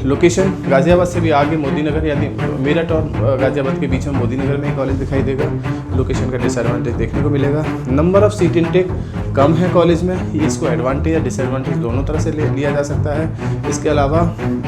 Location Ghaziabad से भी आगे मोदी नगर, यानी मेरठ और गाज़ियाबाद के बीच में मोदी नगर में कॉलेज दिखाई देगा। लोकेशन का डिसएडवांटेज देखने को मिलेगा। नंबर ऑफ़ सीट इनटेक कम है कॉलेज में, ये इसको एडवांटेज या डिसएडवांटेज दोनों तरह से लिया जा सकता है। इसके अलावा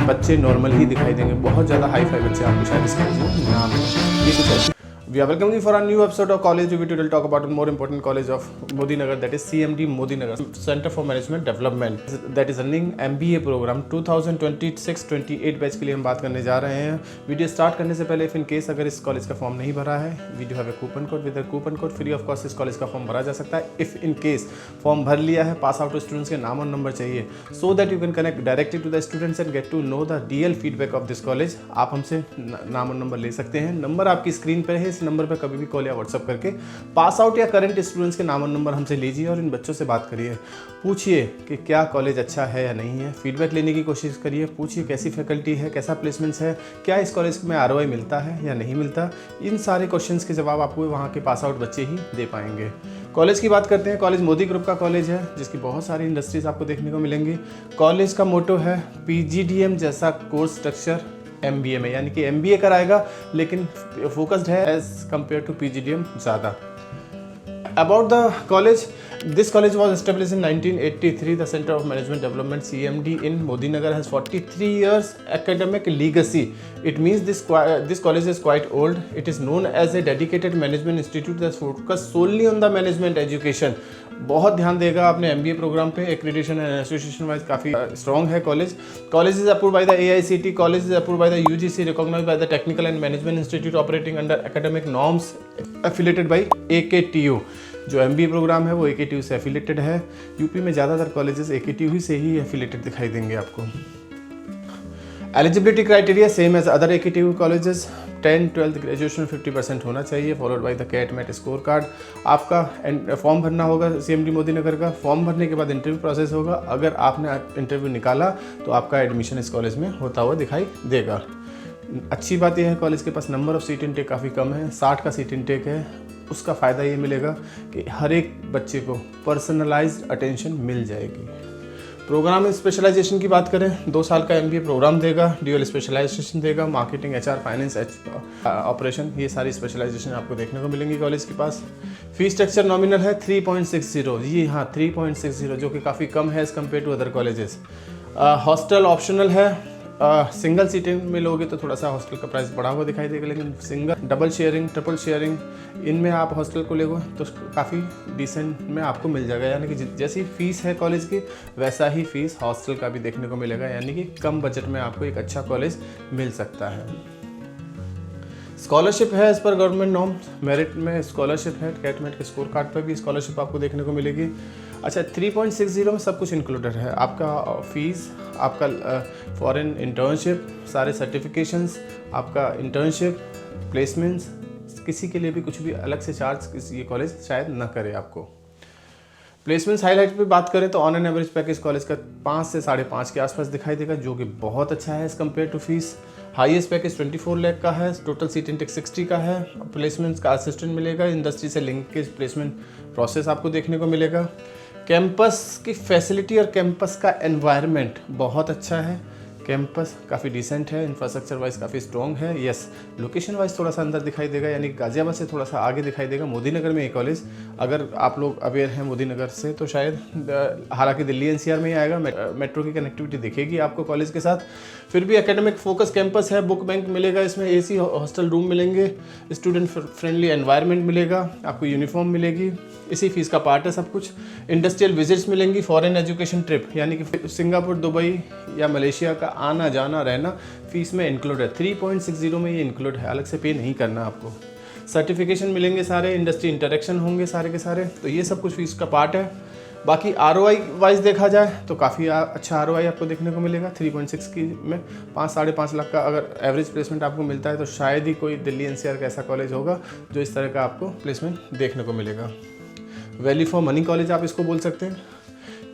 बच्चे नॉर्मल ही दिखाई देंगे, बहुत ज़्यादा हाई फाई बच्चे आपको शायद इस कॉलेज में ना मिले। ये कुछ ऐसे We are welcoming you for a new episode of College Review. Today we'll talk about a more important college of Modi Nagar, that is CMD Modi Nagar, Center for Management Development, that is running MBA program 2026-28 batch के लिए हम बात करने जा रहे हैं। Video start करने से पहले, इफ इन केस अगर इस कॉलेज का फॉर्म नहीं भरा है, we do have a coupon code. With coupon code free of cost इस कॉलेज का फॉर्म भरा जा सकता है। इफ इन केस फॉर्म भर लिया है, पास आउट स्टूडेंट्स के नाम और नंबर चाहिए, so that you can connect directly to the students and get to know the real feedback of this college. आप हमसे नाम और नंबर ले सकते हैं। नंबर आपकी स्क्रीन पर है, इस नंबर पर कभी भी कॉल या व्हाट्सअप करके पास आउट या करंट स्टूडेंट्स के नाम और नंबर हमसे लीजिए और इन बच्चों से बात करिए। पूछिए कि क्या कॉलेज अच्छा है या नहीं है, फीडबैक लेने की कोशिश करिए। पूछिए कैसी फैकल्टी है, कैसा प्लेसमेंट्स है, क्या इस कॉलेज में ROI मिलता है या नहीं मिलता। इन सारे क्वेश्चंस के जवाब आपको वहाँ के पास आउट बच्चे ही दे पाएंगे। कॉलेज की बात करते हैं। कॉलेज मोदी ग्रुप का कॉलेज है, जिसकी बहुत सारी इंडस्ट्रीज आपको देखने को मिलेंगी। कॉलेज का मोटो है PGDM जैसा कोर्स स्ट्रक्चर MBA में, यानी कि MBA कराएगा लेकिन फोकस्ड है एज कम्पेयर टू PGDM ज़्यादा। About the college, this college was established in 1983. The Center of Management Development (CMD) in Modi Nagar has 43 years academic legacy. It means this college is quite old. It is known as a dedicated management institute that focuses solely on the management education. बहुत ध्यान देगा अपने MBA programme पे। Accreditation and association wise काफ़ी strong है college. College is approved by the AICTE. College is approved by the UGC, recognised by the technical and management institute operating under academic norms, affiliated by AKTU। जो MBA programme है वो AKTU से affiliated है। UP में ज़्यादातर colleges AKTU से ही affiliated दिखाई देंगे आपको। Eligibility criteria same as other AKTU colleges. 10th 12th graduation 50% होना चाहिए, followed by the CAT MAT score card. आपका फॉर्म भरना होगा CMD मोदी नगर का। फॉर्म भरने के बाद इंटरव्यू प्रोसेस होगा। अगर आपने इंटरव्यू निकाला तो आपका एडमिशन इस कॉलेज में होता हुआ दिखाई देगा। अच्छी बात यह है कॉलेज के पास नंबर ऑफ़ सीट इनटेक काफ़ी कम है, 60 का सीट इनटेक है। उसका फ़ायदा ये मिलेगा कि हर एक बच्चे को पर्सनलाइज्ड अटेंशन मिल जाएगी। प्रोग्राम स्पेशलाइजेशन की बात करें, 2 साल का MBA प्रोग्राम देगा, ड्यूअल स्पेशलाइजेशन देगा, मार्केटिंग, HR, फाइनेंस, ऑपरेशन, ये सारी स्पेशलाइजेशन आपको देखने को मिलेंगी कॉलेज के पास। फीस स्ट्रक्चर नॉमिनल है 3.60, जी हाँ 3.60, जो कि काफ़ी कम है as compare to other colleges. Hostel optional है। सिंगल सीटिंग में लोगे तो थोड़ा सा हॉस्टल का प्राइस बढ़ा हुआ दिखाई देगा, लेकिन single, double sharing, triple sharing, इनमें आप हॉस्टल को लोगे तो काफ़ी डिसेंट में आपको मिल जाएगा। यानी कि जैसी फ़ीस है कॉलेज की, वैसा ही फ़ीस हॉस्टल का भी देखने को मिलेगा। यानी कि कम बजट में आपको एक अच्छा कॉलेज मिल सकता है। स्कॉलरशिप है as per government norms. Merit में स्कॉलरशिप है, कैट मैट के स्कोर कार्ड पर भी स्कॉलरशिप आपको देखने को मिलेगी। अच्छा, 3.60 में सब कुछ इंक्लूडेड है। आपका फीस, आपका फॉरेन इंटर्नशिप, सारे सर्टिफिकेशंस, आपका इंटर्नशिप, प्लेसमेंट्स, किसी के लिए भी कुछ भी अलग से चार्ज ये कॉलेज शायद ना करे आपको। प्लेसमेंट्स हाईलाइट पे बात करें तो on an average package college का 5 से 5.5 के आसपास दिखाई देगा, जो कि बहुत अच्छा है as compare to fees. Highest package 24 lakh का है, टोटल सीट इनटेक 60 का है। प्लेसमेंट्स का असिस्टेंट मिलेगा, इंडस्ट्री से लिंकेज प्लेसमेंट प्रोसेस आपको देखने को मिलेगा। कैंपस की फैसिलिटी और कैंपस का एनवायरनमेंट बहुत अच्छा है। कैंपस काफ़ी डिसेंट है, इंफ्रास्ट्रक्चर वाइज काफ़ी स्ट्रॉन्ग है। यस, लोकेशन वाइज थोड़ा सा अंदर दिखाई देगा, यानी गाज़ियाबाद से थोड़ा सा आगे दिखाई देगा। मोदी नगर में ये कॉलेज, अगर आप लोग अवेयर हैं मोदी नगर से तो शायद, हालांकि दिल्ली NCR में ही आएगा, मेट्रो की कनेक्टिविटी दिखेगी आपको कॉलेज के साथ। फिर भी एकेडमिक फोकस कैंपस है, बुक बैंक मिलेगा, इसमें AC हॉस्टल रूम मिलेंगे, स्टूडेंट फ्रेंडली एनवायरनमेंट मिलेगा, आपको यूनिफॉर्म मिलेगी, इसी फीस का पार्ट है सब कुछ। इंडस्ट्रियल विजिट्स मिलेंगी, फॉरेन एजुकेशन ट्रिप, यानी कि सिंगापुर, दुबई या मलेशिया का आना जाना रहना फीस में इंक्लूड है। 3.60 में ये इंक्लूड है, अलग से पे नहीं करना आपको। सर्टिफिकेशन मिलेंगे सारे, इंडस्ट्री इंटरेक्शन होंगे सारे के सारे, तो ये सब कुछ फीस का पार्ट है। बाकी ROI वाइज देखा जाए तो काफ़ी अच्छा ROI आपको देखने को मिलेगा। 3.6 की में 5-5.5 लाख का अगर एवरेज प्लेसमेंट आपको मिलता है तो शायद ही कोई दिल्ली NCR का ऐसा कॉलेज होगा जो इस तरह का आपको प्लेसमेंट देखने को मिलेगा। वैल्यू फॉर मनी कॉलेज आप इसको बोल सकते हैं।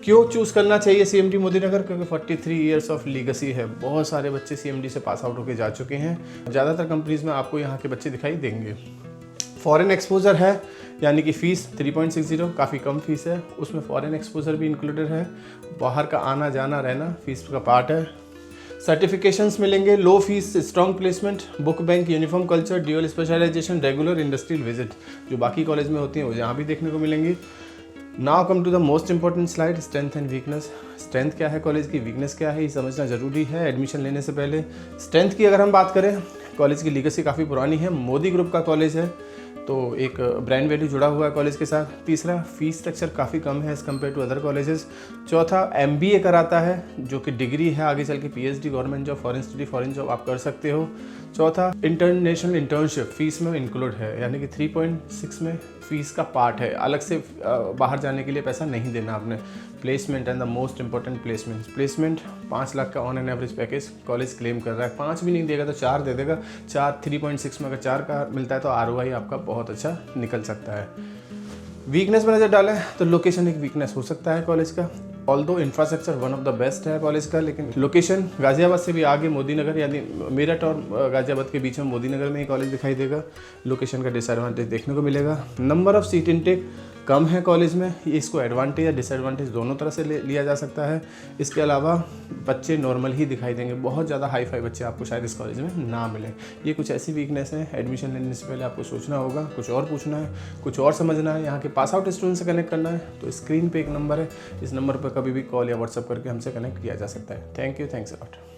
क्यों चूज़ करना चाहिए CMD मोदी नगर? क्योंकि 43 ईयर्स ऑफ लीगेसी है। बहुत सारे बच्चे CMD से पास आउट होकर जा चुके हैं। ज़्यादातर कंपनीज़ में आपको यहाँ के बच्चे दिखाई देंगे। फॉरेन एक्सपोजर है, यानी कि फ़ीस 3.60 काफ़ी कम फीस है, उसमें फॉरेन एक्सपोजर भी इंक्लूडेड है। बाहर का आना जाना रहना फीस का पार्ट है। सर्टिफिकेशंस मिलेंगे, low fees, strong placement, book bank, uniform culture, dual specialization, regular industrial visit जो बाकी कॉलेज में होती हैं वो यहाँ भी देखने को मिलेंगी। Now come to the most important slide, strength and weakness. Strength क्या है कॉलेज की, वीकनेस क्या है, ये समझना ज़रूरी है एडमिशन लेने से पहले। स्ट्रेंथ की अगर हम बात करें, कॉलेज की लीगेसी काफ़ी पुरानी है, मोदी ग्रुप का कॉलेज है तो एक ब्रांड वैल्यू जुड़ा हुआ है कॉलेज के साथ। तीसरा, फीस स्ट्रक्चर काफ़ी कम है as compare to other colleges. चौथा, MBA कराता है जो कि डिग्री है, आगे चल के PhD, government job, foreign study, foreign job आप कर सकते हो। चौथा, इंटरनेशनल इंटर्नशिप फीस में इंक्लूड है, यानी कि 3.6 में फीस का पार्ट है, अलग से बाहर जाने के लिए पैसा नहीं देना आपने। Placement and the most important placement 5 lakh का on an average package college claim कर रहा है। 5 भी नहीं देगा तो 4 दे देगा। 3.6 में अगर 4 का मिलता है तो ROI आपका बहुत अच्छा निकल सकता है। वीकनेस में नज़र डालें तो लोकेशन एक वीकनेस हो सकता है कॉलेज का, although infrastructure one of the best है कॉलेज का, लेकिन लोकेशन गाज़ियाबाद से भी आगे मोदी नगर, यानी मेरठ और गाज़ियाबाद के बीच में मोदी नगर में ही कॉलेज दिखाई देगा। लोकेशन का डिसएडवांटेज देखने को मिलेगा। नंबर ऑफ़ सीट इनटेक कम है कॉलेज में, ये इसको एडवांटेज या डिसएडवांटेज दोनों तरह से लिया जा सकता है। इसके अलावा बच्चे नॉर्मल ही दिखाई देंगे, बहुत ज़्यादा हाई फाई बच्चे आपको शायद इस कॉलेज में ना मिले। ये कुछ ऐसी वीकनेस है, एडमिशन लेने से पहले आपको सोचना होगा, कुछ और पूछना है, कुछ और समझना है, यहाँ के पास आउट स्टूडेंट से कनेक्ट करना है तो स्क्रीन पे एक नंबर है, इस नंबर पर कभी भी कॉल या व्हाट्सअप करके हमसे कनेक्ट किया जा सकता है। Thank you, thanks a lot.